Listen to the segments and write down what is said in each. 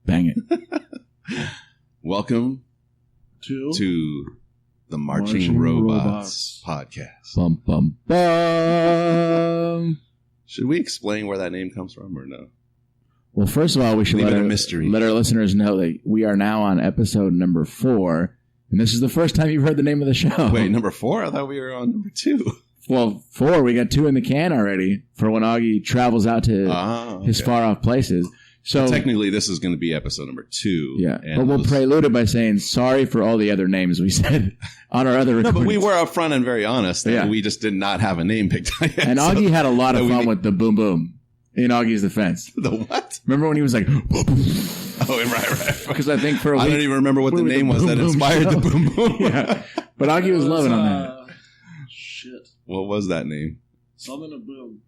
Bang it. Welcome to the Marching Robots podcast. Bum, bum, bum. Should we explain where that name comes from or no? Well, first of all, we should Leave it a mystery. Let our listeners know that we are now on episode number 4, and this is the first time you've heard the name of the show. Wait, number 4? I thought we were on number 2. Well, 4. We got 2 in the can already for when Augie travels out to his far-off places. So technically, this is going to be episode number 2. Yeah, but we'll prelude it by saying sorry for all the other names we said on our other recordings. No, but we were upfront and very honest. That we just did not have a name picked out yet. And Augie had a lot of fun with the boom boom in Augie's defense. The what? Remember when he was like, boom, boom. Oh, right. Because I think for a week, I don't even remember what the name was that inspired the boom boom. Yeah. But Augie was loving on that. Shit. What was that name? Something of Boom.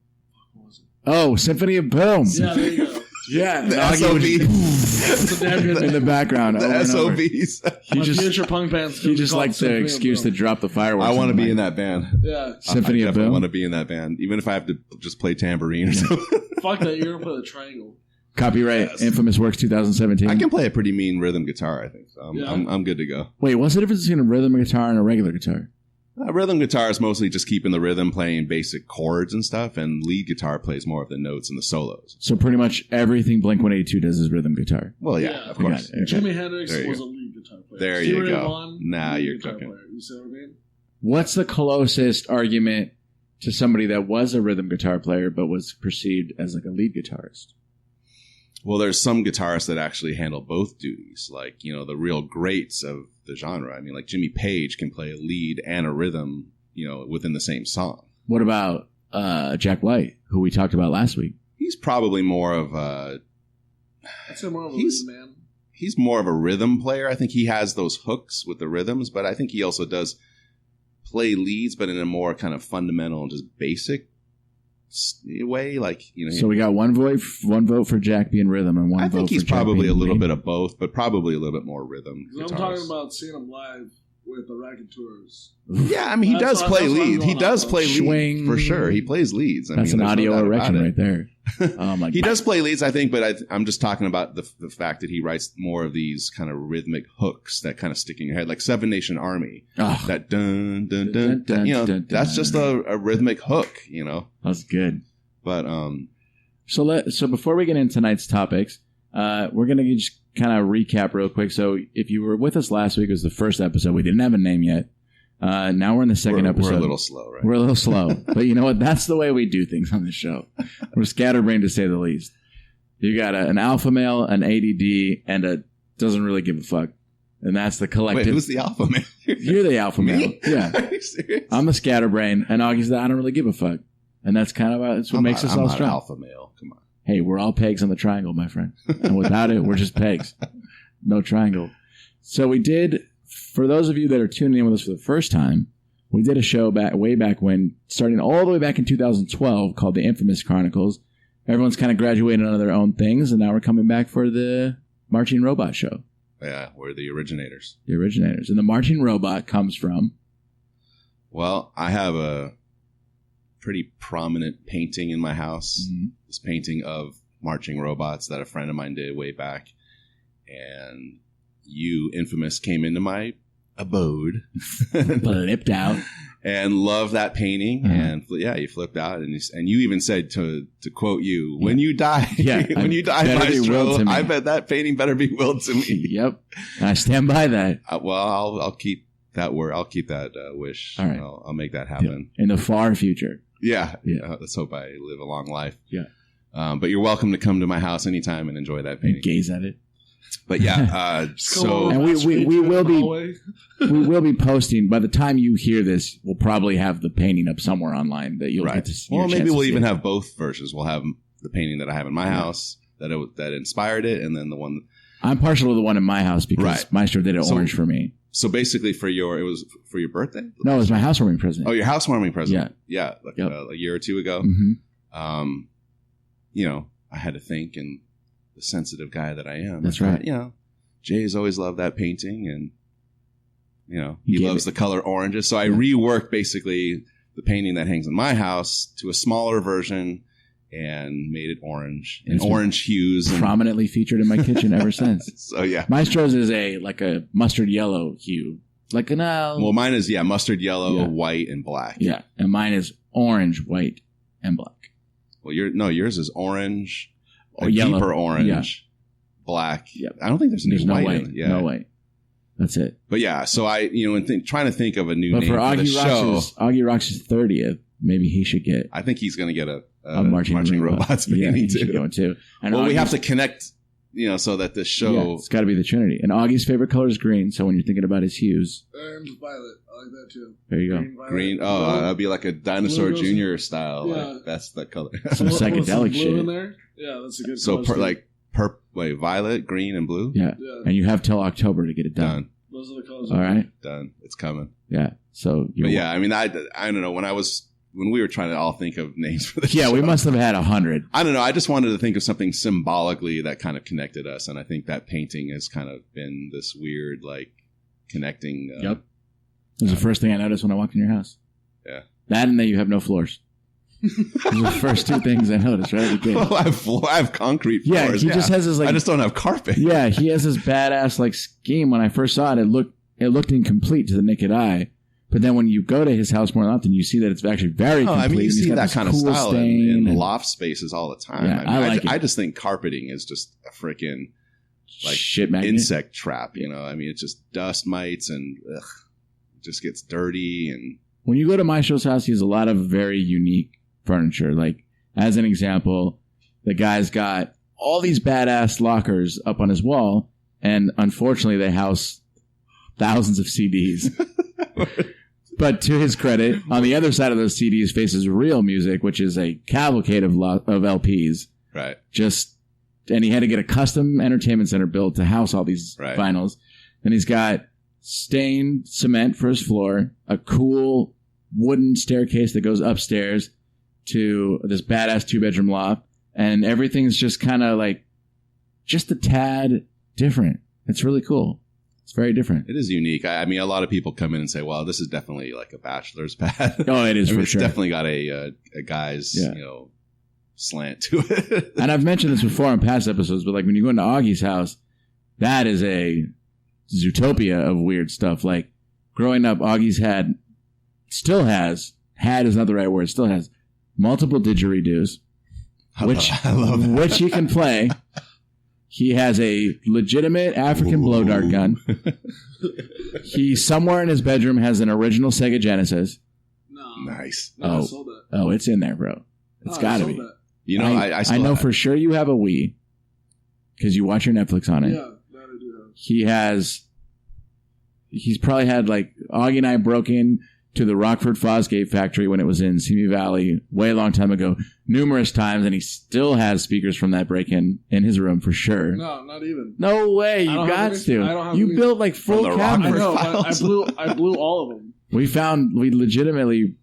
What was it? Oh, Symphony of Boom. Yeah, there you go. Yeah, the SOBs in the background. The SOBs. Future punk bands. He just likes the excuse to drop the fireworks. I want to be in that band. Yeah, Symphony of Boom. I want to be in that band, even if I have to just play tambourine or something. Fuck that! You're gonna play the triangle. Copyright. Yes. Infamous Works 2017. I can play a pretty mean rhythm guitar. I think so. I'm good to go. Wait, what's the difference between a rhythm guitar and a regular guitar? Rhythm guitar is mostly just keeping the rhythm, playing basic chords and stuff, and lead guitar plays more of the notes and the solos. So pretty much everything Blink-182 does is rhythm guitar. Well, yeah. Of course. Okay. Jimi Hendrix was a lead guitar player. There you go. Now you're cooking. You see what I mean? What's the closest argument to somebody that was a rhythm guitar player but was perceived as like a lead guitarist? Well, there's some guitarists that actually handle both duties, like, the real greats of the genre. I mean, like Jimmy Page can play a lead and a rhythm, within the same song. What about Jack White, who we talked about last week? He's probably more of a... I'd say more of a lead man. He's more of a rhythm player. I think he has those hooks with the rhythms, but I think he also does play leads, but in a more kind of fundamental and just basic way, like So we got one vote for Jack being rhythm, and one vote for Jack. I think he's probably a little bit of both, but probably a little bit more rhythm. I'm talking about seeing him live with the Raconteurs. Yeah, I mean, he does play leads. He does play leads for sure. He plays leads. That's an audio erection right there. Oh my! He does play leads, I think, but I'm just talking about the fact that he writes more of these kind of rhythmic hooks that kind of stick in your head, like Seven Nation Army. That dun dun dun dun. That's just a rhythmic hook. That's good. But so before we get into tonight's topics, we're gonna just kind of recap real quick. So if you were with us last week, it was the first episode. We didn't have a name yet. Now we're in the second episode. We're a little slow, right? We're a little slow. But you know what? That's the way we do things on this show. We're scatterbrained, to say the least. You got an alpha male, an ADD, and a doesn't really give a fuck. And that's the collective. Wait, who's the alpha male? You're the alpha male. Yeah. Are you serious? I'm the scatterbrain, and Augie's the I don't really give a fuck. And that's kind of that's what makes us all strong. Alpha male. Come on. Hey, we're all pegs on the triangle, my friend. And without it, we're just pegs. No triangle. So we did, for those of you that are tuning in with us for the first time, we did a show way back when, starting all the way back in 2012, called The Infamous Chronicles. Everyone's kind of graduated on their own things, and now we're coming back for the Marching Robot show. Yeah, we're the originators. The originators. And the Marching Robot comes from? Well, I have a pretty prominent painting in my house. Mm-hmm. This painting of marching robots that a friend of mine did way back. And you, Infamous, came into my abode. Flipped out. And loved that painting. Mm-hmm. And you flipped out. And you even said, to quote you, when you die, Maestro, I bet that painting better be willed to me. Yep. I stand by that. Well, I'll keep that word. I'll keep that wish. All right. I'll make that happen. In the far future. Yeah. Let's hope I live a long life. Yeah. But you're welcome to come to my house anytime and enjoy that painting. And gaze at it. But yeah, so and we will be posting. By the time you hear this, we'll probably have the painting up somewhere online that you'll get to see. Well, maybe we'll even have both versions. We'll have the painting that I have in my house that inspired it, and then the one. I'm partial to the one in my house because Maestro did it orange for me. So basically, it was for your birthday? No, it was my housewarming present. Oh, your housewarming present? Yeah, like a year or two ago. Mm-hmm. I had to think, and the sensitive guy that I am. That's right. Jay's always loved that painting, and he loves the color oranges. So I reworked basically the painting that hangs in my house to a smaller version and made it orange It's and orange hues. Prominently featured in my kitchen ever since. So yeah, Maestro's is like a mustard yellow hue, like an well, mine is mustard yellow, Yeah. white, and black. yeah, and mine is orange, white, and black. Well, yours is orange, Or a yellow. deeper orange, black. Yep. I don't think there's any There's no white white. in it. Yeah. No white. That's it. But yeah, so I, trying to think of a new But name for for the show. Augie Rocks' 30th, maybe he should get I think he's going to get a marching robots Yeah, painting he should get one too. And well, we Augie's- have to connect, so that this show. Yeah, it's got to be the Trinity. And Augie's favorite color is green. So when you're thinking about his hues, And violet. I like that too. there you go. Violet. Green. Oh, Blue. that'd be like a Dinosaur Blue goes- Junior style. Yeah. Like, that's the color. Some With some psychedelic blue shit. in there. Yeah, that's a good So color scheme. violet, green, and blue. Yeah. Yeah, And you have till October to get it done. Done. those are the colors. All right. Done. It's coming. Yeah. So But yeah, I mean, I don't know. When we were trying to all think of names for the show. yeah, we must have had 100. I don't know. I just wanted to think of something symbolically that kind of connected us, and I think that painting has kind of been this weird, like, connecting. Yep. It was the first thing I noticed when I walked in your house. Yeah. That and that you have no floors. Those are the first two things I noticed right at the gate. Well, I have concrete Yeah, floors. he just has this like I just don't have carpet. yeah, he has this badass like scheme. When I first saw it, it looked incomplete to the naked eye. But then when you go to his house more often, you see that it's actually very complete. I mean, you and he's see got that this kind of cool style stain in and loft spaces all the time. Yeah, I like it. I just think carpeting is just a freaking like shit magnet. insect trap. I mean, it's just dust mites and it just gets dirty. And When you go to Maestro's house, he has a lot of very unique furniture. Like, as an example, the guy's got all these badass lockers up on his wall, and unfortunately they house thousands of CDs. But to his credit, on the other side of those CDs faces real music, which is a cavalcade of LPs. right, And he had to get a custom entertainment center built to house all these Right. vinyls. And he's got stained cement for his floor, a cool wooden staircase that goes upstairs to this badass 2-bedroom loft, and everything's just kind of like just a tad different. It's really cool. It's very different. it is unique. I mean, a lot of people come in and say, "Well, this is definitely like a bachelor's pad." Oh, it is I mean, for it's sure. definitely got a guy's Yeah. slant to it. And I've mentioned this before in past episodes, but like when you go into Augie's house, that is a zootopia of weird stuff. Like growing up, Augie's had is not the right word, still has multiple didgeridoos, I love that. which he can play. He has a legitimate African blow dart gun. He somewhere in his bedroom has an original Sega Genesis. No. Nice. No, I Oh. sold that. Oh, it's in there, bro. It's No, I got to sold be. that. I still know have- for sure you have a Wii because you watch your Netflix on it. Yeah, that I do have. He's probably had like Augie and I broke in to the Rockford Fosgate factory when it was in Simi Valley way a long time ago, numerous times, and he still has speakers from that break-in in his room for sure. No, not even. No way, you I don't got have any- I don't to. have You any- built like full From the I cabinets. know, but Files. I blew all of them. We legitimately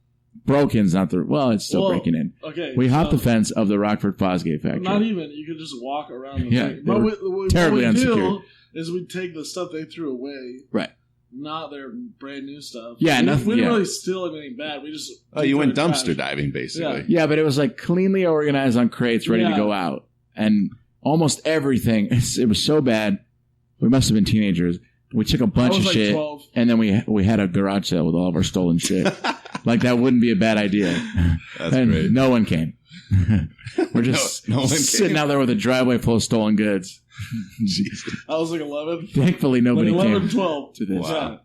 broke-ins, it's still Well, breaking in. Okay. We hopped so- the fence of the Rockford Fosgate factory. Not even. You could just walk around the Yeah, thing. they But were what terribly we unsecured. do is we take the stuff they threw away. Right. Not their brand new stuff. Yeah, we, nothing- we didn't yeah. really steal anything bad. We just. Oh, you went threw it in dumpster trash. diving, basically. Yeah, but it was like cleanly organized on crates, ready to Yeah. go out. And almost everything, it was so bad. We must have been teenagers. We took a I bunch was of like shit, 12. and then we had a garage sale with all of our stolen shit. Like, that wouldn't be a bad idea. That's And great. no one came. We're just No one sitting came. out there with a driveway full of stolen goods. Jesus. I was like 11. Thankfully, nobody like 11, came 12. to this. Wow. Yeah.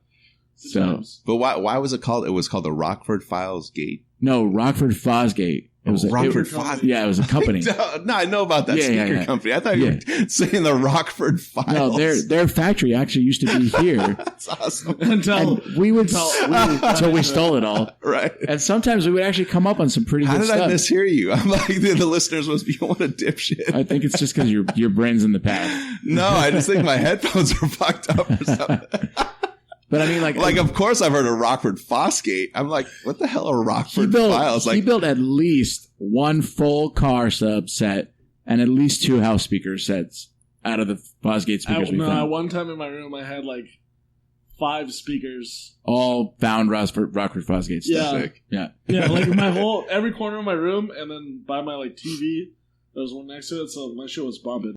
Good So- times. But why was it called? It was called the Rockford Files Gate. No, Rockford Fosgate. It was Rockford it, Files. Yeah, it was a company. No, I know about that Yeah, sneaker yeah. company. I thought you were saying the Rockford Files. No, their factory actually used to be here. That's awesome. Until And we would until we stole it all. Right. And sometimes we would actually come up on some pretty How good did stuff. I mishear you? I'm like, the listeners must be, what a dipshit. I think it's just because your brain's in the past. No, I just think my headphones are fucked up or something. But I mean, like Of course I've heard of Rockford Fosgate. I'm like, what the hell are Rockford Files? he Like, built at least one full car sub set and at least 2 house speaker sets out of the Fosgate speakers we at found. one time in my room, I had like 5 speakers. All found Rockford Fosgate stuff. Yeah. Sick. Yeah. Yeah, like every corner of my room, and then by my like TV, there was one next to it, so my shit was bumping.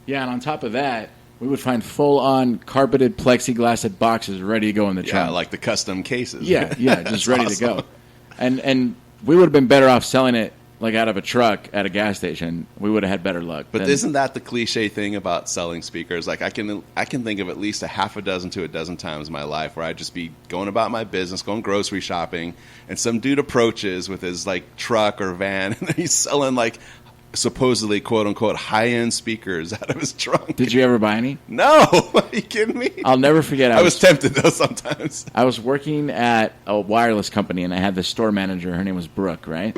Yeah, and on top of that, we would find full-on carpeted plexiglassed boxes ready to go in the trunk. Yeah, like the custom cases. Yeah, just ready to go. And we would have been better off selling it like out of a truck at a gas station. We would have had better luck. But isn't that the cliche thing about selling speakers? Like I can think of at least a half a dozen to a dozen times in my life where I'd just be going about my business, going grocery shopping, and some dude approaches with his like truck or van, and he's selling like supposedly quote unquote high end speakers out of his trunk. Did you ever buy any? No, are you kidding me? I'll never forget. I was tempted though sometimes. I was working at a wireless company, and I had this store manager. Her name was Brooke, right?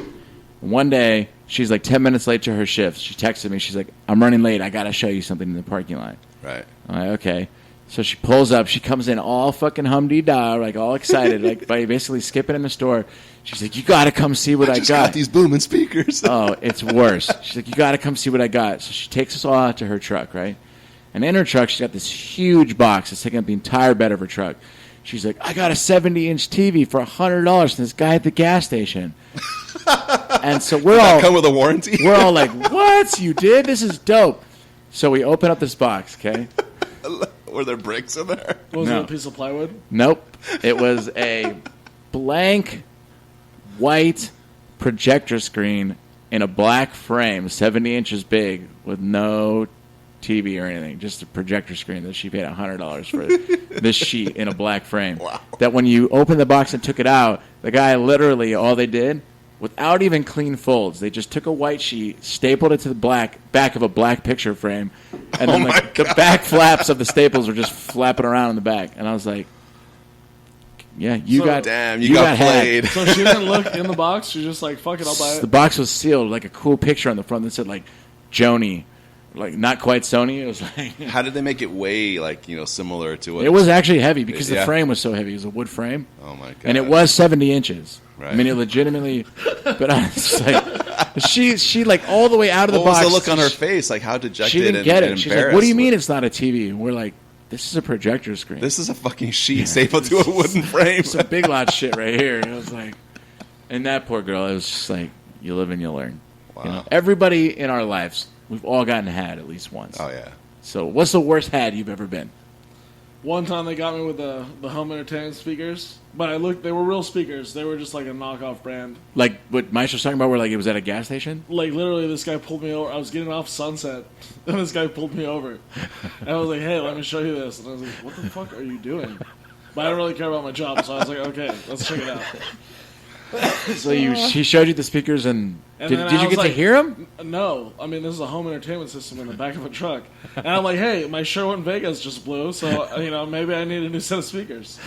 One day, she's like 10 minutes late to her shift. She texted me. She's like, I'm running late. I got to show you something in the parking lot. Right. I'm like, okay. So she pulls up. She comes in all fucking hum-dee-dah, like all excited, like by basically skipping in the store. She's like, you got to come see what I just got these booming speakers. Oh, it's worse. She's like, you got to come see what I got. So she takes us all out to her truck, right? And in her truck, she's got this huge box that's taking up the entire bed of her truck. She's like, I got a 70-inch TV for $100 from this guy at the gas station. And so we're all come with a warranty. We're all like, what? You did? This is dope. So we open up this box, okay? Were there bricks in there? Was it a piece of plywood? Nope. It was a blank white projector screen in a black frame, 70 inches big, with no TV or anything, just a projector screen that she paid $100 for this sheet in a black frame. Wow. That when you opened the box and took it out, the guy literally, all they did, without even clean folds, they just took a white sheet, stapled it to the back of a black picture frame, and then the back flaps of the staples were just flapping around in the back. And I was like, yeah, you got played. So she didn't look in the box. She just like, fuck it, I'll buy it. The box was sealed, like a cool picture on the front that said like Joni. Like, not quite Sony. It was like... How did they make it weigh, like, similar to what... It was actually heavy because the frame was so heavy. It was a wood frame. Oh, my God. And it was 70 inches. Right. I mean, it legitimately... But I was like... She like, all the way out of the box... What was the look on her face? Like, how dejected she didn't get it. and She's like, what do you mean it's not a TV? And we're like, this is a projector screen. This is a fucking sheet stapled to a wooden frame. Some Big Lot shit right here. And I was like... And that poor girl, it was just like, you live and you learn. Wow. Everybody in our lives... We've all gotten had at least once. Oh, yeah. So what's the worst had you've ever been? One time they got me with the home entertainment speakers, but they were real speakers. They were just like a knockoff brand. Like what Maistro's talking about where like it was at a gas station? Like literally this guy pulled me over. I was getting off Sunset, and this guy pulled me over. And I was like, hey, let me show you this. And I was like, what the fuck are you doing? But I don't really care about my job, so I was like, okay, let's check it out. So she showed you the speakers, and did you get to hear them? No. I mean, this is a home entertainment system in the back of a truck. And I'm like, hey, my Sherwin Vegas just blew, so, maybe I need a new set of speakers.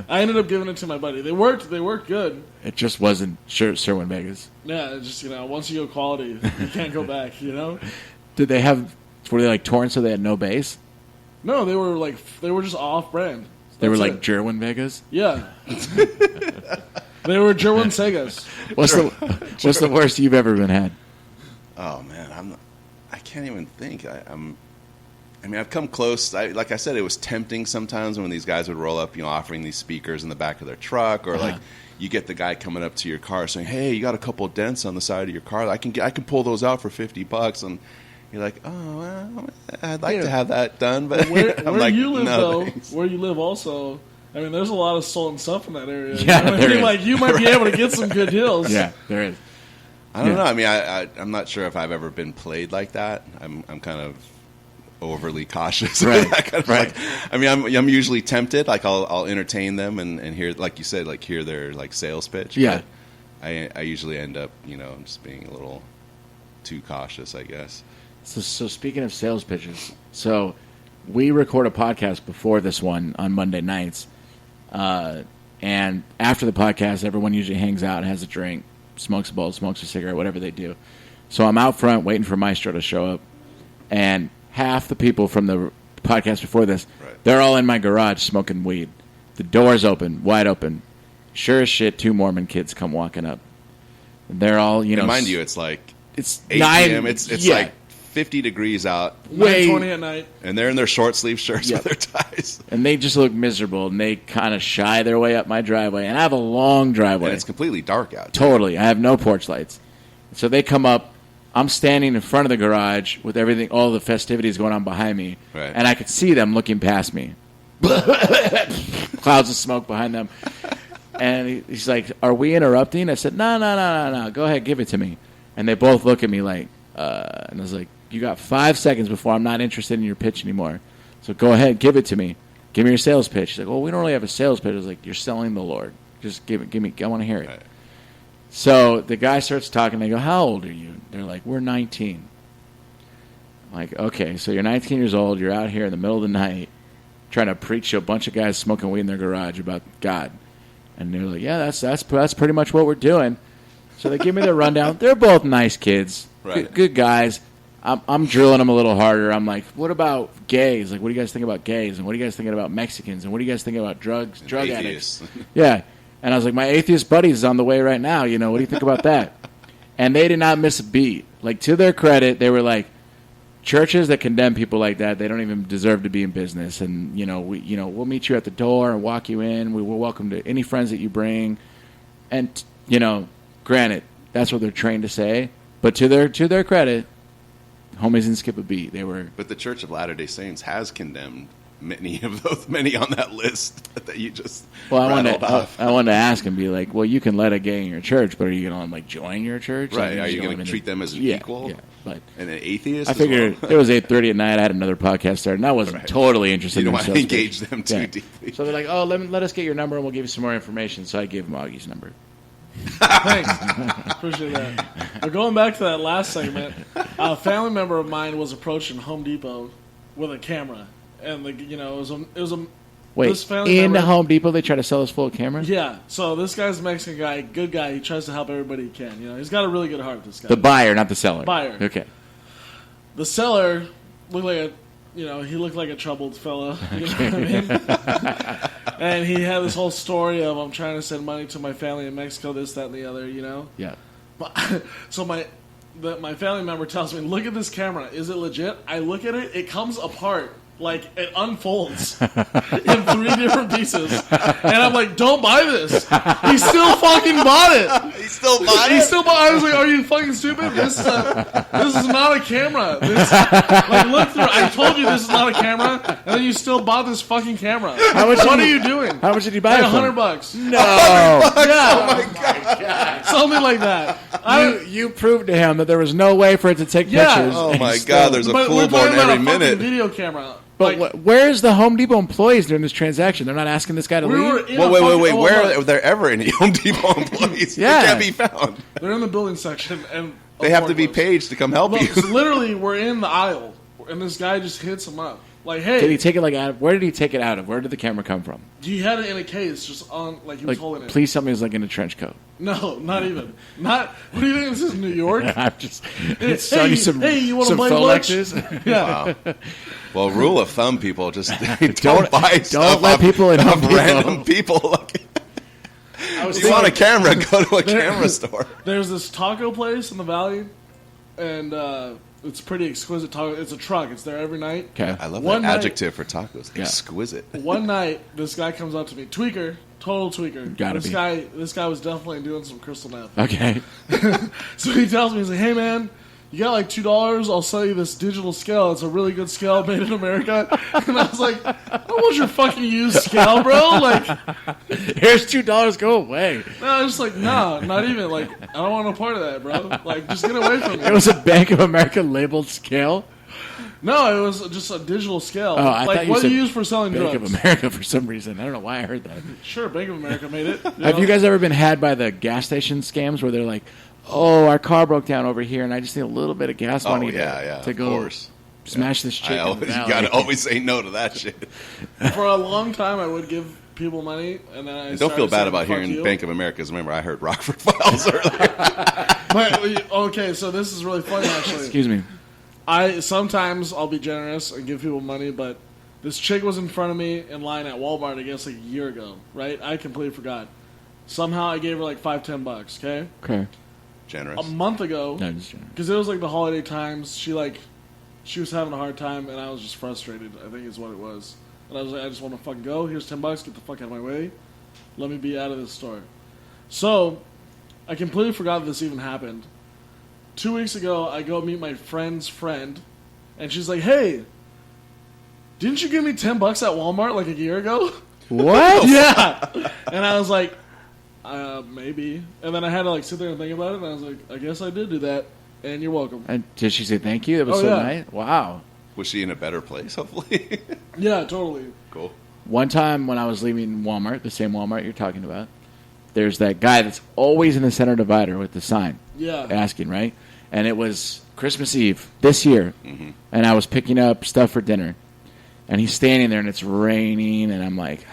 I ended up giving it to my buddy. They worked good. It just wasn't Sherwin Vegas. Yeah, it just, once you go quality, you can't go back, Did they were they like torn so they had no bass? No, they were just off-brand. They were like Sherwin Vegas? Yeah. They were Gerwin Segas. What's the worst you've ever been had? Oh man, I can't even think. I've come close. Like I said, it was tempting sometimes when these guys would roll up, offering these speakers in the back of their truck, or like you get the guy coming up to your car saying, "Hey, you got a couple of dents on the side of your car. I can pull those out for $50." And you're like, "Oh, well, I'd like to have that done." But where you live also. I mean, there's a lot of stolen stuff in that area. Yeah, there is. Like, you might be able to get some good deals. Yeah, there is. I don't know. I mean, I'm not sure if I've ever been played like that. I'm kind of overly cautious. Right. Right. I'm usually tempted. Like, I'll entertain them and hear, like you said, like hear their like sales pitch. Yeah. But I usually end up, just being a little too cautious, I guess. So speaking of sales pitches, so we record a podcast before this one on Monday nights. And after the podcast, everyone usually hangs out and has a drink, smokes a bowl, smokes a cigarette, whatever they do. So I'm out front waiting for Maestro to show up. And half the people from the podcast before this, they're all in my garage smoking weed. The door's open, wide open. Sure as shit, 2 Mormon kids come walking up. And they're all, And mind you, it's like it's 8 9 p.m. It's like 50 degrees out, 9:20 at night. and they're in their short sleeve shirts Yep. with their ties. And they just look miserable, and they kind of shy their way up my driveway. And I have a long driveway. And it's completely dark out. Totally. I have no porch lights. So they come up. I'm standing in front of the garage with everything, all the festivities going on behind me. Right. And I could see them looking past me. Clouds of smoke behind them. And he's like, "Are we interrupting?" I said, No. Go ahead, give it to me. And they both look at me like, and I was like, "You got 5 seconds before I'm not interested in your pitch anymore. So go ahead, give it to me. Give me your sales pitch." He's like, "Well, we don't really have a sales pitch." I was like, "You're selling the Lord. Just give me. I want to hear it." Right. So the guy starts talking. They go, "How old are you?" They're like, "We're 19. I'm like, "Okay, so you're 19 years old. You're out here in the middle of the night trying to preach to a bunch of guys smoking weed in their garage about God." And they're like, "Yeah, that's pretty much what we're doing." So they give me the rundown. They're both nice kids, Right. good guys. I'm drilling them a little harder. I'm like, "What about gays? Like, what do you guys think about gays? And what are you guys thinking about Mexicans? And what do you guys think about drug addicts?" Atheists. Yeah. And I was like, "My atheist buddy is on the way right now. You know, what do you think about that?" And they did not miss a beat. Like, to their credit, they were like, churches that condemn people like that, they don't even deserve to be in business. And we'll meet you at the door and walk you in. We will welcome to any friends that you bring. And granted, that's what they're trained to say. But to their credit, homies didn't skip a beat. They were. But the Church of Latter-day Saints has condemned many on that list that you just rattled off. I wanted to ask and be like, "Well, you can let a gay in your church, but are you going to like join your church? Right? Like, Are you going to treat them as an equal? Yeah, but and an atheist? I as figured well? it was 8:30 at night. I had another podcast started, and I wasn't Right. totally interested. You don't in want to sales engage pitch. them too deeply. So they're like, "Oh, let us get your number, and we'll give you some more information." So I gave him Augie's number. Thanks. Appreciate that. But going back to that last segment, a family member of mine was approached in Home Depot with a camera. And, it was a Wait, this family in member, Home Depot, they try to sell us full of cameras? Yeah. So this guy's a Mexican guy, good guy. He tries to help everybody he can. He's got a really good heart, this guy. The buyer, not the seller. Buyer. Okay. The seller looked like he looked like a troubled fellow. You know what I mean? And he had this whole story of, "I'm trying to send money to my family in Mexico, this, that, and the other, Yeah. So my family member tells me, "Look at this camera. Is it legit?" I look at it. It comes apart. Like, it unfolds in 3 different pieces. And I'm like, "Don't buy this." He still fucking bought it. He still bought He it? still bought it. I was like, "Are you fucking stupid? This is not a camera. Look through. I told you this is not a camera, and then you still bought this fucking camera. What are you doing?" How much did you buy Like it for? $100. No. Yeah. Oh my God. Something like that. You proved to him that there was no way for it to take Yeah. pictures. Oh and my still- God, there's a But fool we're born talking about every a fucking minute. video camera. But where's the Home Depot employees during this transaction? They're not asking this guy to We were leave? in Well, a wait. fucking- oh, Where look. are there ever any Home Depot employees? Yeah. They can't be found. They're in the building section, and They have to be forklifts. paged to come help Look, you. literally, we're in the aisle, and this guy just hits him up. Like, "Hey," Did he take it out of? Where did he take it out of? Where did the camera come from? he had it in a case, just on, like he was Like, holding it. please tell me it was like in a trench coat. No, not even. Not. What do you think this is, New York? I'm just Hey, selling you some, hey, you wanna some play lunch? Rolexes. Yeah. Wow. Well, rule of thumb, people, just don't buy stuff don't let off- people in off Home Depot. random people. I was If you want a thinking- camera, go to a camera store. There's this taco place in the valley, and it's pretty exquisite taco. It's a truck. It's there every night. Okay. I love One that night- adjective for tacos. Yeah. Exquisite. One night, this guy comes up to me, tweaker, total tweaker. Gotta this be. This guy was definitely doing some crystal meth. Okay. So he tells me, he's like, "Hey man, you got like $2? I'll sell you this digital scale. It's a really good scale made in America." And I was like, "I don't want your fucking used scale, bro." Like, Here's $2. Go away. no, I was just like, "No, not even. Like, I don't want no part of that, bro. Like, just get away from me." It was a Bank of America labeled scale. No, it was just a digital scale. Oh, I thought like, you what do said you use for selling Bank drugs? of America for some reason. I don't know why I heard that. Sure, Bank of America made it. Have you guys ever been had by the gas station scams where they're like, "Oh, our car broke down over here, and I just need a little bit of gas Oh, money yeah, to of go course. smash this chick." You gotta always say no to that shit. For a long time, I would give people money, and then I Don't feel started bad saying, about "Fuck hearing you." Bank of America's. Remember, I heard Rockford Files earlier. But, okay, so this is really funny, actually. Excuse me. Sometimes I'll be generous and give people money, but this chick was in front of me in line at Walmart, I guess, like a year ago, right? I completely forgot. Somehow I gave her like $5-10, okay? Okay. A Generous. month ago, No, just because it was like the holiday times, she like she was having a hard time, and I was just frustrated, I think is what it was. And I was like, I just want to fucking go. Here's $10. Get the fuck out of my way. Let me be out of this store. So, I completely forgot that this even happened. 2 weeks ago, I go meet my friend's friend, and she's like, hey, didn't you give me $10 at Walmart like a year ago? What? Yeah. And I was like, maybe. And then I had to like sit there and think about it, and I was like, I guess I did do that, and you're welcome. And did she say thank you? That was nice. Wow. Was she in a better place, hopefully? Yeah, totally. Cool. One time when I was leaving Walmart, the same Walmart you're talking about, there's that guy that's always in the center divider with the sign. Yeah. Asking, right? And it was Christmas Eve this year, and I was picking up stuff for dinner. And he's standing there, and it's raining, and I'm like,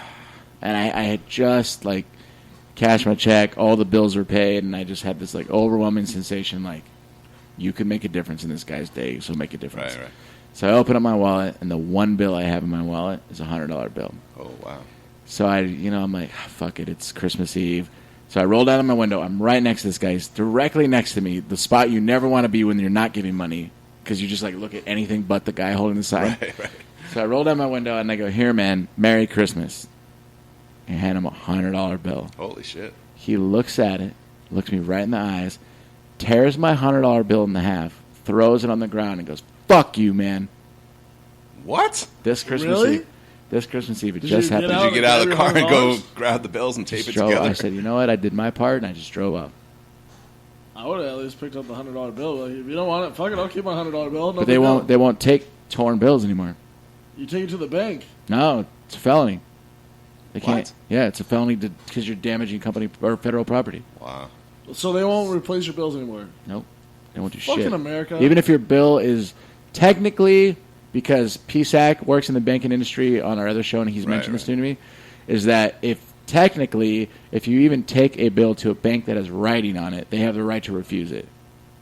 and I had just, like, cashed my check, all the bills were paid, and I just had this, like, overwhelming sensation, like, you could make a difference in this guy's day, so make a difference. Right. So I open up my wallet, and the one bill I have in my wallet is a $100 bill. Oh, wow. So I'm like, fuck it, it's Christmas Eve. So I roll down on my window. I'm right next to this guy. He's directly next to me, the spot you never want to be when you're not giving money, because you just, like, look at anything but the guy holding the sign. Right. So I roll down my window, and I go, here, man, Merry Christmas. And hand him a $100 bill. Holy shit. He looks at it, looks me right in the eyes, tears my $100 bill in half, throws it on the ground, and goes, fuck you, man. What? This Christmas Really? Eve. This Christmas Eve, it Did just you get happened. out? Did you get out of the car and go $100? grab the bills and tape Just it drove- together? I said, you know what? I did my part, and I just drove up. I would have at least picked up the $100 bill. Like, if you don't want it, fuck it, I'll keep my $100 bill. No But they big won't. deal. They won't take torn bills anymore. You take it to the bank. No, it's a felony. They can't. What? Yeah, it's a felony because you're damaging company or federal property. Wow. So they won't replace your bills anymore. Nope, they won't do Fucking shit. America. Even if your bill is technically, because PSAC works in the banking industry on our other show, and he's mentioned this to me, is that if you even take a bill to a bank that has writing on it, they have the right to refuse it.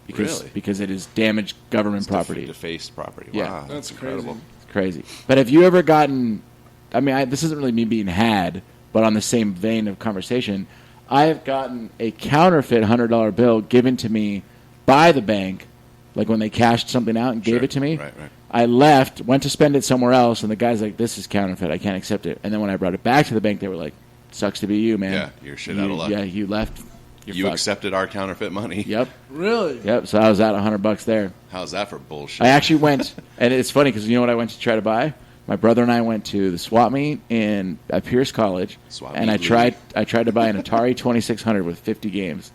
Because it is damaged government property. Defaced property. Yeah. Wow. That's incredible. It's crazy. But have you ever gotten, this isn't really me being had, but on the same vein of conversation, I have gotten a counterfeit $100 bill given to me by the bank, like when they cashed something out and gave it to me. Right. I left, went to spend it somewhere else, and the guy's like, this is counterfeit, I can't accept it. And then when I brought it back to the bank, they were like, sucks to be you, man. Yeah, you're shit out of luck. Yeah, you left. You fucked. accepted our counterfeit money. Yep. Really? Yep. So I was out $100 there. How's that for bullshit? I actually went, and it's funny because you know what I went to try to buy? My brother and I went to the swap meet at Pierce College, and I tried to buy an Atari 2600 with 50 games.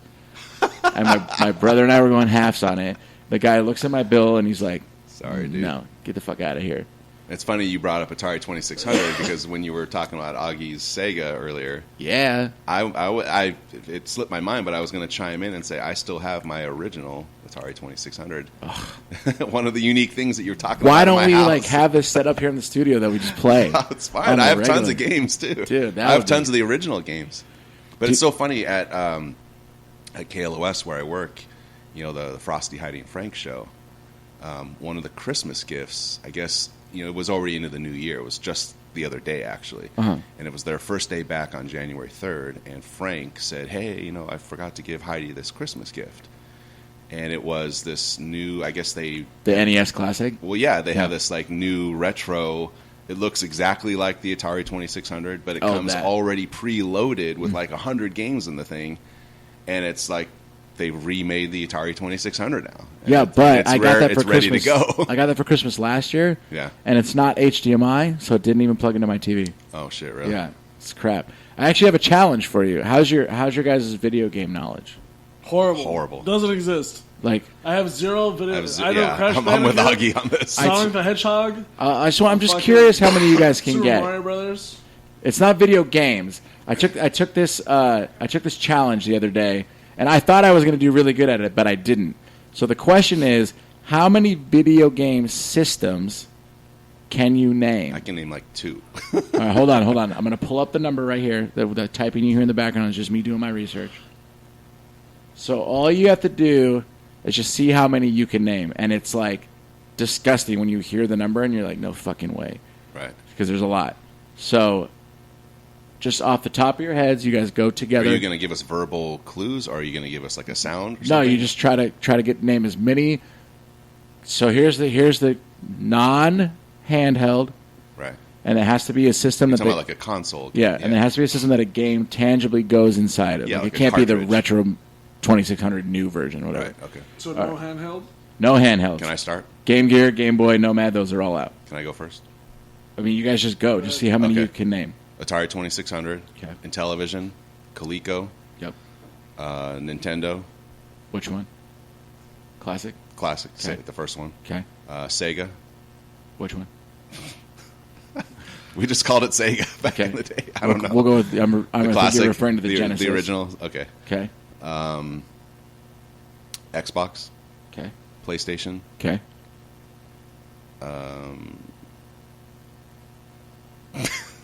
And my brother and I were going halves on it. The guy looks at my bill, and he's like, Sorry, dude. no, get the fuck out of here. It's funny you brought up Atari 2600 because when you were talking about Augie's Sega earlier, Yeah. it slipped my mind, but I was going to chime in and say I still have my original Atari 2600. One of the unique things that you're talking Why about. don't we in my house. have this set up here in the studio that we just play? It's fine. I have tons of regular? games too. Dude, I have tons of the original games. But it's so funny at KLOS where I work. You know, the Frosty, Heidi, and Frank show. One of the Christmas gifts, I guess. It was already into the new year. It was just the other day, actually. And it was their first day back on January 3rd. And Frank said, hey, I forgot to give Heidi this Christmas gift. And it was this new, I guess the NES Classic? Well, yeah, they have this, like, new retro. It looks exactly like the Atari 2600, but it comes already preloaded with, like, 100 games in the thing. And it's like, they remade the Atari 2600 now. Yeah, but I got that for Christmas. Ready to go. I got that for Christmas last year. Yeah. And it's not HDMI, so it didn't even plug into my TV. Oh shit, really? Yeah. It's crap. I actually have a challenge for you. How's your guys' video game knowledge? Horrible. Doesn't exist. Like, I have zero video. I know yeah, Crash I'm with Bandicoot, Augie on this. Sonic the Hedgehog. I'm just curious how many you guys can Super get. Mario Brothers. It's not video games. I took this challenge the other day, and I thought I was going to do really good at it, but I didn't. So the question is, how many video game systems can you name? I can name like 2. All right, hold on. I'm going to pull up the number right here. The typing you hear in the background is just me doing my research. So all you have to do is just see how many you can name, and it's like disgusting when you hear the number and you're like, no fucking way. Right. Because there's a lot. So just off the top of your heads, you guys go together. Are you going to give us verbal clues, or are you going to give us like a sound? Or No, something? you just try to name as many. So here's the non-handheld, Right. and it has to be a system You're that talking about like a console. yeah, and it has to be a system that a game tangibly goes inside of. Yeah, Like like it can't a be the cartridge. retro 2600 new version, whatever. Right. Okay. So no handheld? No handhelds. Can I start? Game Gear, Game Boy, Nomad, those are all out. Can I go first? I mean, you guys just go. Just see how many Okay. you can name. Atari 2600. Okay. Intellivision. Coleco. Yep. Nintendo. Which one? Classic? Classic. Okay. The first one. Okay. Sega. Which one? We just called it Sega back Okay. in the day. I don't know. We'll go with, I'm the I think classic. you're referring to the Genesis. The original. Okay. Okay. Xbox. Okay. PlayStation. Okay.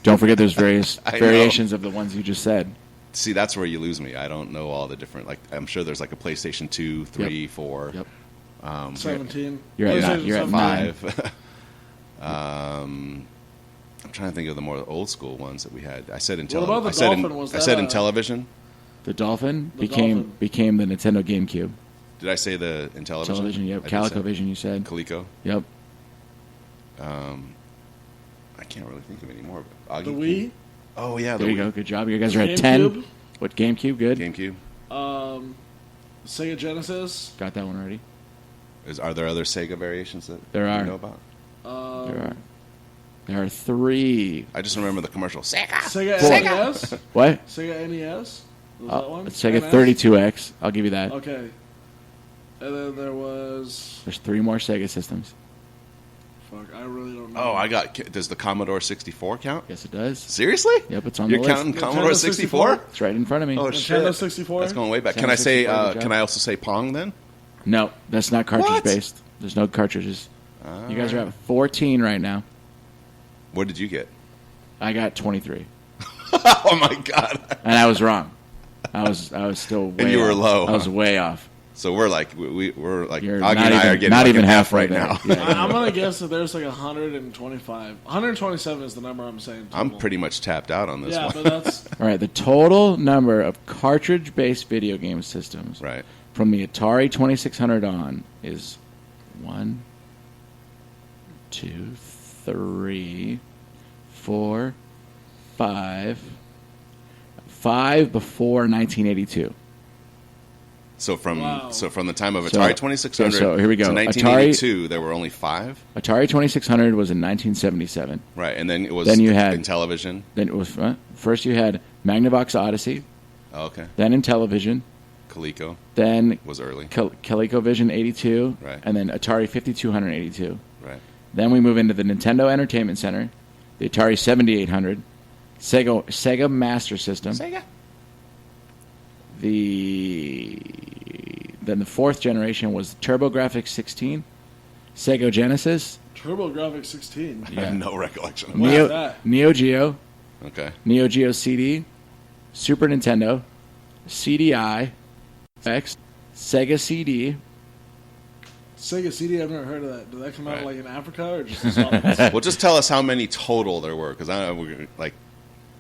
Don't forget there's various I know. variations of the ones you just said. See, that's where you lose me. I don't know all the different. Like, I'm sure there's like a PlayStation 2, 3, 4, Yep. 17. You're at PlayStation nine. You're at 17. 5. I'm trying to think of the more old school ones that we had. I said What about the I said Dolphin? Was I that said a- Intellivision. The Dolphin The Dolphin. became the Nintendo GameCube. Did I say the Intellivision? Television, yep. I did say CalicoVision, you said. Coleco. Yep. I can't really think of any more. The Wii? Oh yeah, There the you Wii. go. Good job. You guys are at 10. GameCube? What, GameCube? Good. GameCube. Sega Genesis? Got that one already. Are there other Sega variations that There you are. know about? There are 3. I just remember the commercial. Sega. Sega Four. NES? What? Sega NES? Was that one? It's Sega NS? 32X. I'll give you that. Okay. And then there was... There's 3 more Sega systems. Fuck, I really don't know. Oh, I got. Does the Commodore 64 count? Yes, it does. Seriously? Yep, it's on You're the list. counting Nintendo Commodore 64? It's right in front of me. Oh Nintendo shit! 64? That's going way back. Nintendo Can I say? 64, good job. Can I also say Pong then? No, that's not cartridge What? based. There's no cartridges. You guys are Alright. at 14 right now. What did you get? I got 23, Oh my god! and I was wrong. I was still way. And you were off. low, I was huh? way off. So we're like we're like You're Augie not and I even- are getting not like even an F halfway right there. now. Yeah. I'm going to guess that there's like 125. 127 is the number I'm saying. I'm total. pretty much tapped out on this Yeah, one. but that's... All right, the total number of cartridge-based video game systems Right. from the Atari 2600 on is 1, 2, 3, 4, 5. 5 before 1982. So from Wow. the time of So- Atari 2600 so here we go. to 1982, there were only 5. Atari 2600 was in 1977. Right, and then it was Then you had- Intellivision. Then it was first you had Magnavox Odyssey, Oh, okay. then Intellivision, Coleco then was early. ColecoVision 82, Right. and then Atari 5282. Right. Then we move into the Nintendo Entertainment Center, the Atari 7800, Sega Master System. Sega. Then the fourth generation was TurboGrafx 16, Sega Genesis, TurboGrafx 16. I have no recollection of What that. is that? Neo Geo, Okay. Neo Geo CD, Super Nintendo, CDI, X, Sega CD. Sega CD, I've never heard of that. Did that come out Right. like in Africa or just installments? Well, just tell us how many total there were, because I know we're like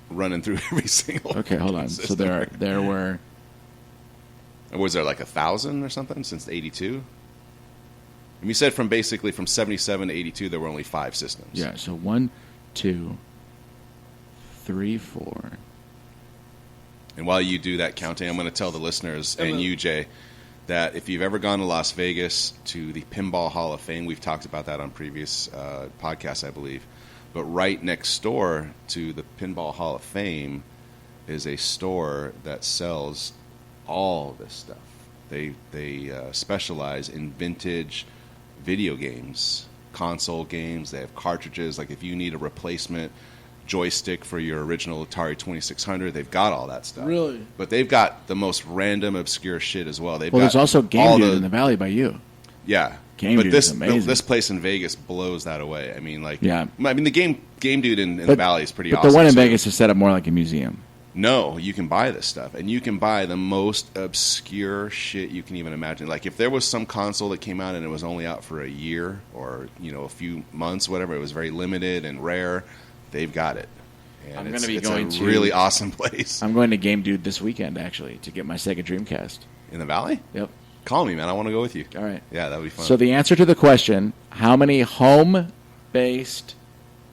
running through every single. Okay, hold on. So there were Was there like 1,000 or something since '82? And you said from 77 to 82, there were only 5 systems. yeah. So 1, 2, 3, 4. And while you do that counting, I'm going to tell the listeners And and the- you, Jay, that if you've ever gone to Las Vegas to the Pinball Hall of Fame, we've talked about that on previous podcasts, I believe. But right next door to the Pinball Hall of Fame is a store that sells all this stuff. They specialize in vintage video games, console games. They have cartridges. Like if you need a replacement joystick for your original Atari 2600, they've got all that stuff. Really? But they've got the most random, obscure shit as well. They've Well, got there's also Game all Dude in the Valley by you. yeah. Game but Dude this is amazing. this place in Vegas blows that away. I mean, like, Yeah. I mean, the game Dude in the Valley is pretty But awesome. the one in too. Vegas is set up more like a museum. No, you can buy this stuff, and you can buy the most obscure shit you can even imagine. Like if there was some console that came out and it was only out for a year or a few months, whatever, it was very limited and rare. They've got it. And I'm it's, gonna be it's going a to- really awesome place I'm going to Game Dude this weekend actually to get my Sega Dreamcast. in the Valley. Yep. Call me, man. I want to go with you. All right. Yeah, that would be fun. So the answer to the question, how many home-based,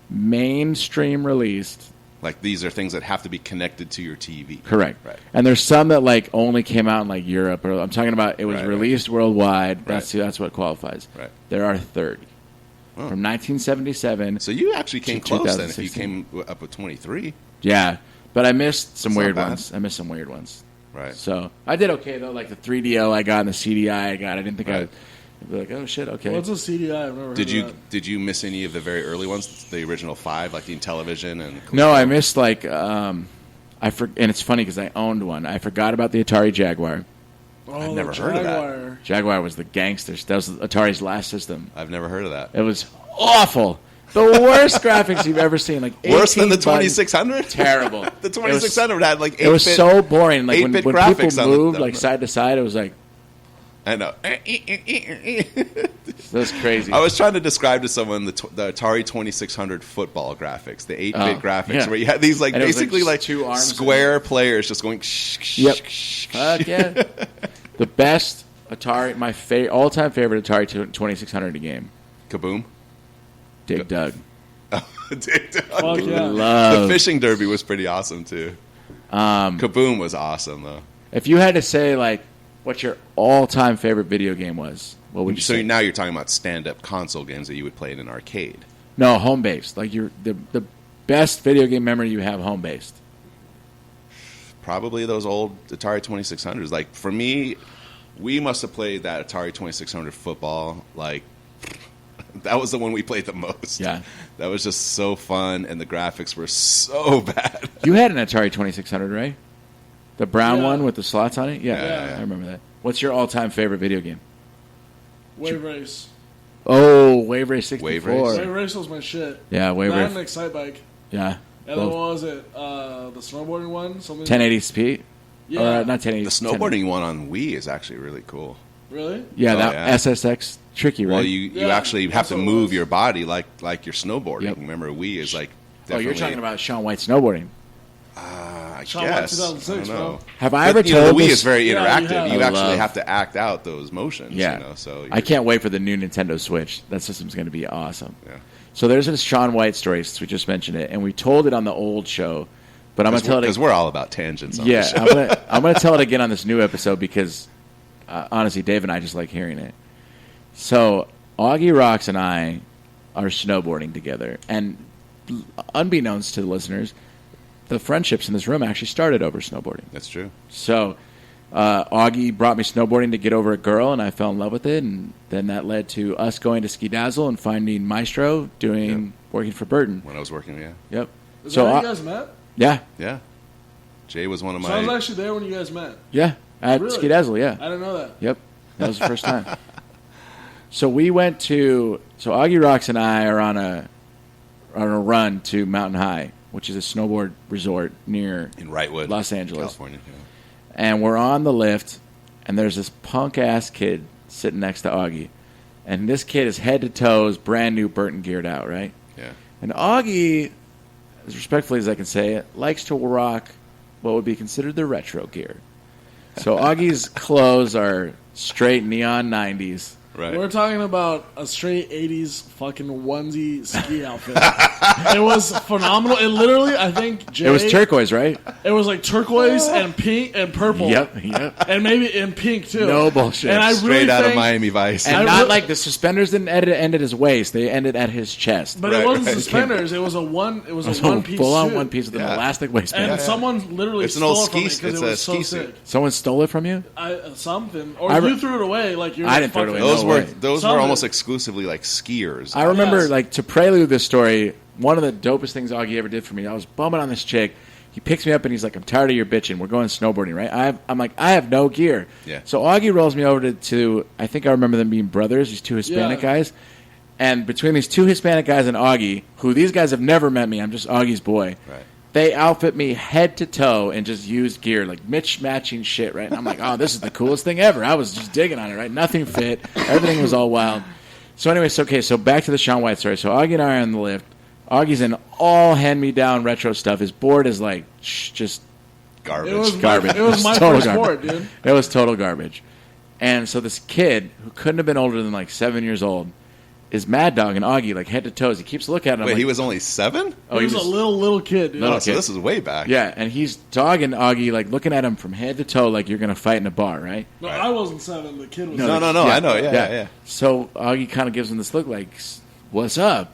mainstream released... Like, these are things that have to be connected to your TV. Correct. Right. And there's some that, like, only came out in, like, Europe. Or I'm talking about it was Right, released worldwide. That's what qualifies. Right. There are 30. Oh. From 1977. So you actually came to close then if you 2016. came up with 23. Yeah. But I missed some That's not weird bad. ones. I missed some weird ones. Right. So I did okay, though. Like, the 3DO I got and the CDI I got. I didn't think Right. I'd be like, oh, shit, okay. What's a CDI? I've never heard of that. Did you miss any of the very early ones, the original 5, like the Intellivision and? No, I missed, like, and it's funny because I owned one. I forgot about the Atari Jaguar. Oh, I've the never heard of that. Jaguar. Jaguar was the gangsters. That was Atari's last system. I've never heard of that. It was awful. The worst graphics you've ever seen. Like Worse than the buttons. 2600? Terrible. The 2600 had like 8-bit. It was so boring. Like when 8-bit people graphics on moved the- like side to side, it was like I know. that's crazy. I was trying to describe to someone the Atari 2600 football graphics, the 8-bit graphics, yeah. where you had these like And it was, basically like, like two arms square players just going. Shh, Yep. shh, Fuck yeah. The best Atari, my all-time favorite Atari 2600 game. Kaboom. Dig Dug. Dig Dug. Fuck yeah. Love. The fishing derby was pretty awesome too. Kaboom was awesome though. If you had to say like what your all-time favorite video game was, what would you So say? now you're talking about stand-up console games that you would play in an arcade. No, home-based. Like the best video game memory you have home-based. Probably those old Atari 2600s. Like for me, we must have played that Atari 2600 football. Like that was the one we played the most. Yeah. That was just so fun, and the graphics were so bad. You had an Atari 2600, right? The brown Yeah. one with the slots on it? Yeah, Yeah. I remember that. What's your all-time favorite video game? Wave Race. Oh, Wave Race 64. Wave Race? Wave Race was my shit. Yeah, Wave That and Race. an Excite Bike. Yeah. And then Both. what was it? The snowboarding one? Something 1080p? Yeah. Or, not 1080. The snowboarding one on Wii is actually really cool. Really? Yeah, Oh, that yeah. SSX tricky, right? Well, you Yeah, actually have that's to what it move was. your body like you're snowboarding. Yep. Remember, Wii is like Oh, you're definitely. talking about Shaun White snowboarding. I Shaun White guess. 2006, I don't know. bro. Have I But, ever you know, told the Wii this? is very Yeah, you interactive. have. You I actually love- have to act out those motions. Yeah. You know, so I can't wait for the new Nintendo Switch. That system's going to be awesome. Yeah. So there's this Shaun White story, since we just mentioned it, and we told it on the old show, but I'm going to tell it because we're all about tangents. On Yeah, this show. I'm gonna tell it again on this new episode because honestly, Dave and I just like hearing it. So Augie Rocks and I are snowboarding together, and unbeknownst to the listeners, the friendships in this room actually started over snowboarding. That's true. So Augie brought me snowboarding to get over a girl, and I fell in love with it, and then that led to us going to Ski Dazzle and finding Maestro, working for Burton. When I was working, yeah, Yep. Is So that how I- you guys met? yeah, yeah. Jay was one of So I was my. actually there when you guys met. yeah, at Really? Ski Dazzle, yeah. I didn't know that. Yep, that was the first time. So we went to. So Augie Rocks and I are on a run to Mountain High, which is a snowboard resort near In Wrightwood, Los Angeles. California. Yeah. And we're on the lift, and there's this punk ass kid sitting next to Augie, and this kid is head to toes, brand new Burton geared out, right? Yeah. And Augie, as respectfully as I can say it, likes to rock what would be considered the retro gear. So Augie's clothes are straight neon 90s. Right. We're talking about a straight 80s fucking onesie ski outfit. It was phenomenal. It literally, I think, Jay, It was turquoise, right? It was like turquoise and pink and purple. Yep. And maybe in pink, too. No bullshit. And I Straight really out of think- Miami Vice. And I not re- like the suspenders didn't end at his waist; they ended at his chest. But Right, it wasn't right. suspenders. It was a one. It was a So one-piece full-on suit. one piece with an Yeah. elastic waistband. And someone literally It's an old stole it from me ski- because it's it a was so ski sick. suit. Someone stole it from you? Something, or I re- you threw it away. Like you're. I didn't throw it fucking- away. Those No were way. those Some were of almost it- exclusively like skiers. I remember, Yes. like, to prelude this story, one of the dopest things Augie ever did for me, I was bumming on this chick. He picks me up and he's like, I'm tired of your bitching. We're going snowboarding, right? I'm like, I have no gear. Yeah. So Augie rolls me over to I think I remember them being brothers, these two Hispanic Yeah. guys. And between these two Hispanic guys and Augie, who these guys have never met me, I'm just Augie's boy. Right. They outfit me head to toe in just used gear, like matching shit, right? And I'm like, oh, this is the coolest thing ever. I was just digging on it, right? Nothing fit. Everything was all wild. So anyway, so back to the Shaun White story. So Augie and I are on the lift. Augie's in all hand-me-down retro stuff. His board is like just Garbage. It was garbage. My, it was my Total first garbage. board, dude. It was total garbage. And so this kid, who couldn't have been older than like 7 years old, is mad dogging Augie like head to toes. He keeps looking at him. Wait, like, he was only 7? Oh, he was a little kid, dude. Little So kid. this is way back. Yeah, and he's dogging Augie, like looking at him from head to toe like you're going to fight in a bar, right? No, I wasn't 7. The kid was No, 7. I know. Yeah. So Augie kind of gives him this look like, what's up?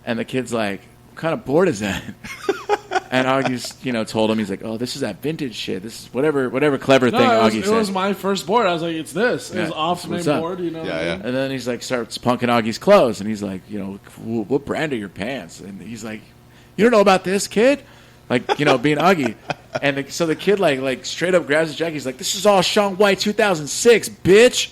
And the kid's like, what kind of board is that? And Augie's, told him, he's like, oh, this is that vintage shit. This is whatever clever thing Augie said. It was my first board. I was like, it's this. It was off the main board, Yeah. And then he's like, starts punking Augie's clothes. And he's like, what brand are your pants? And he's like, you don't know about this, kid? Like, being Augie. And so the kid, like straight up grabs his jacket. He's like, this is all Shaun White 2006, bitch.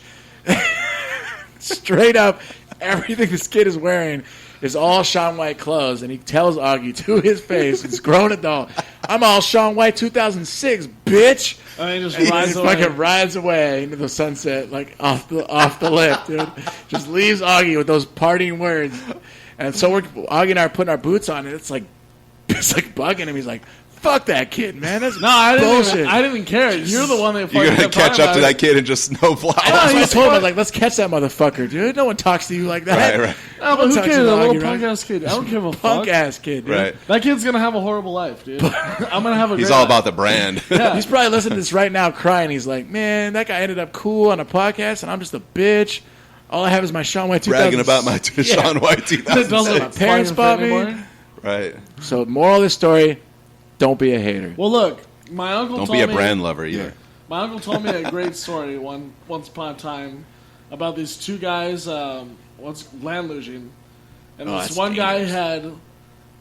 Straight up, everything this kid is wearing is all Shaun White clothes, and he tells Augie to his face, he's grown adult, I'm all Shaun White 2006, bitch. And he just And rides he away. fucking rides away into the sunset, like off the lip, dude. Just leaves Augie with those parting words. And so Augie and I are putting our boots on, and it's like bugging him. He's like, fuck that kid, man. That's I bullshit. didn't even care. You're the one that You're going to catch up to that kid and just snowfly. That's what I told him. I was like, let's catch that motherfucker, dude. No one talks to you like that. Right. No, but who Talks cares? to A little Augie, punk right? ass kid. I don't give a fuck. Punk ass kid, dude. Right. That kid's gonna have a horrible life, dude. I'm gonna have a. He's great all life. about the brand. Yeah. He's probably listening to this right now crying. He's like, man, that guy ended up cool on a podcast, and I'm just a bitch. All I have is my Shaun White 2000. Bragging about my Shaun White It doesn't 2006. My parents fucking bought fit me. anymore. Right. So, moral of the story, don't be a hater. Well, look, my uncle Don't told be a me, brand lover either. My uncle told me a great story once upon a time about these two guys. Once land luging, and this that's one guy dangerous. had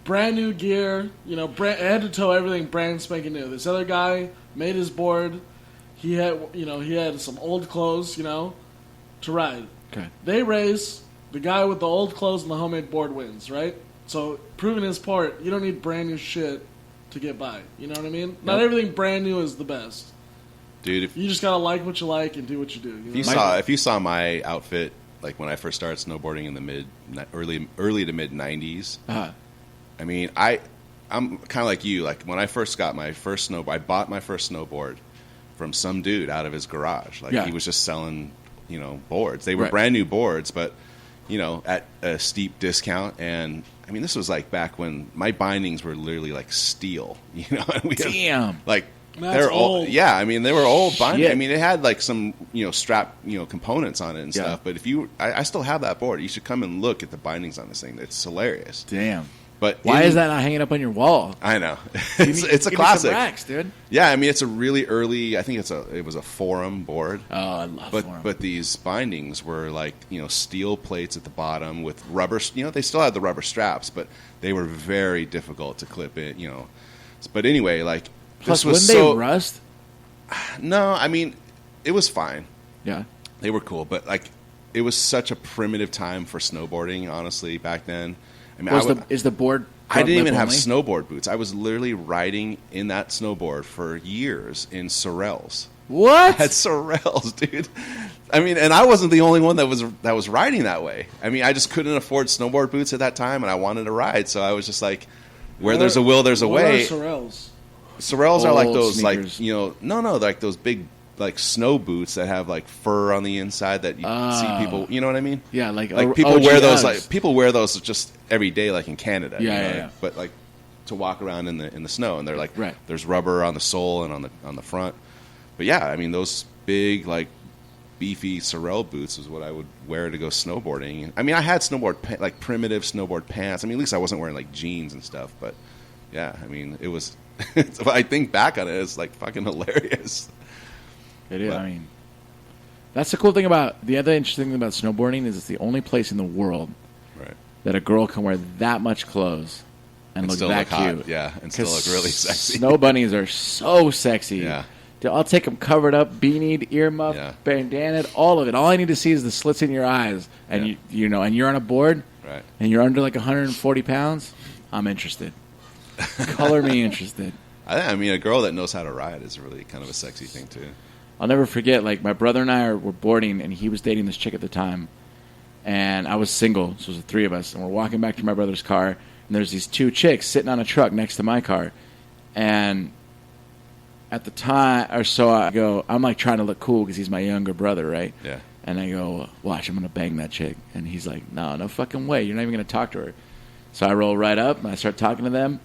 brand new gear, head to toe everything brand spanking new. This other guy made his board. He had some old clothes, to ride. Okay. They race. The guy with the old clothes and the homemade board wins, right? So, proving his part, you don't need brand new shit to get by. You know what I mean? Not everything brand new is the best. Dude, if You just gotta like what you like and do what you do. You know? you saw my outfit, like when I first started snowboarding in the early to mid 90s, Uh-huh. I mean, I'm kind of like you. Like when I first got my first snowboard, I bought my first snowboard from some dude out of his garage. Like he was just selling, boards. They were Right. brand new boards, but at a steep discount. And I mean, this was like back when my bindings were literally like steel. And we had, Damn. like That's they're old. Yeah, I mean they were old bindings. Shit. I mean it had like some strap components on it and Yeah. stuff. But if I still have that board. You should come and look at the bindings on this thing. It's hilarious. Damn. But Why is that not hanging up on your wall? I know. Give it's me- it's a give me some classic. racks, dude. Yeah, I mean it's a really early. I think it was a Forum board. Oh, I love Forum. But these bindings were like steel plates at the bottom with rubber. They still had the rubber straps, but they were very difficult to clip in. But anyway, like Plus, this was wouldn't so. they rust? No, I mean it was fine. Yeah. They were cool, but like it was such a primitive time for snowboarding. Honestly, back then, I mean, Is the board? I didn't even have only? snowboard boots. I was literally riding in that snowboard for years in Sorels. What? I had Sorels, dude. I mean, and I wasn't the only one that was riding that way. I mean, I just couldn't afford snowboard boots at that time, and I wanted to ride, so I was just like, where there's a will, there's a What way. are Sorels? Sorels are like Old those, sneakers. like those big like snow boots that have like fur on the inside that you see people. You know what I mean? Yeah, like People OG wear those. Uggs. Like people wear those just every day, like in Canada. Yeah. But like to walk around in the snow, and they're like Right. there's rubber on the sole and on the front. But yeah, I mean those big like beefy Sorel boots is what I would wear to go snowboarding. I mean I had like primitive snowboard pants. I mean at least I wasn't wearing like jeans and stuff. But yeah, I mean it was. I think back on it, it's like fucking hilarious. It is. But- I mean, that's the cool thing about the other interesting thing about snowboarding is it's the only place in the world Right. that a girl can wear that much clothes and look still that look hot, cute. yeah, and still 'Cause look really sexy. Snow bunnies are so sexy. Yeah. Dude, I'll take them covered up, beanied, earmuffed, Yeah. bandanaed, all of it. All I need to see is the slits in your eyes, and Yeah. and you're on a board, Right. and you're under like 140 pounds. I'm interested. Color me interested. I mean, a girl that knows how to ride is really kind of a sexy thing too. I'll never forget, like, my brother and I were boarding, and he was dating this chick at the time. And I was single, so it was the three of us. And we're walking back to my brother's car, and there's these two chicks sitting on a truck next to my car. And at the time, or so I go, I'm like trying to look cool because he's my younger brother, right? Yeah. And I go, watch, I'm going to bang that chick. And he's like, no fucking way. You're not even going to talk to her. So I roll right up and I start talking to them.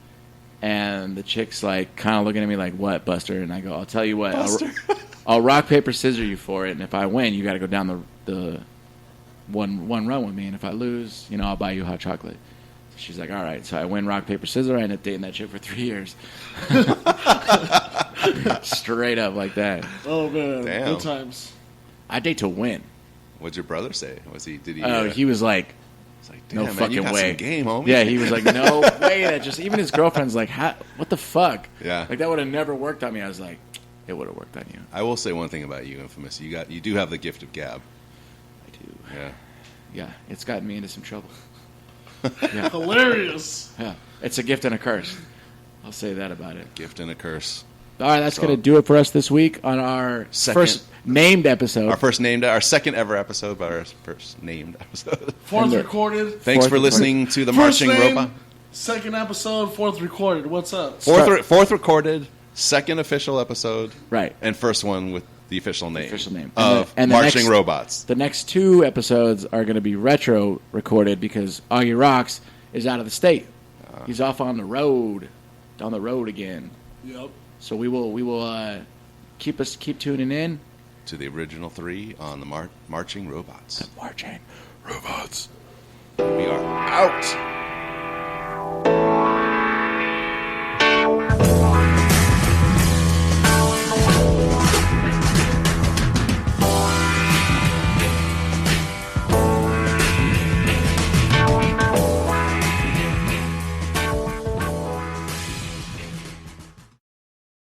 And the chick's like kind of looking at me like, what, Buster? And I go, I'll tell you what. I'll rock, paper, scissors you for it. And if I win, you got to go down the one run with me. And if I lose, I'll buy you hot chocolate. So she's like, all right. So I win rock, paper, scissors. I end up dating that chick for 3 years. Straight up like that. Oh, man. Damn. Good times. I date to win. What'd your brother say? Did he? Oh, he was like, damn, no man, fucking you got way. Some game, homie. Yeah, he was like, no way. That just even his girlfriend's like, what the fuck? Yeah. Like that would have never worked on me. I was like, it would have worked on you. I will say one thing about you, Infamous. You do have the gift of gab. I do. Yeah. Yeah, it's gotten me into some trouble. Yeah. Hilarious. Yeah, it's a gift and a curse. I'll say that about it. Gift and a curse. All right, that's going to do it for us this week on our first named episode. Our second ever episode, but our first named episode. Fourth recorded. Thanks for listening to the Marching Robot. Second episode, fourth recorded. What's up? Fourth recorded, second official episode. Right. And first one with the official name. Of Marching Robots. The next 2 episodes are going to be retro recorded because Augie Rocks is out of the state. He's off on the road again. Yep. So we will keep tuning in to the original 3 on the Marching Robots. The Marching Robots. We are out.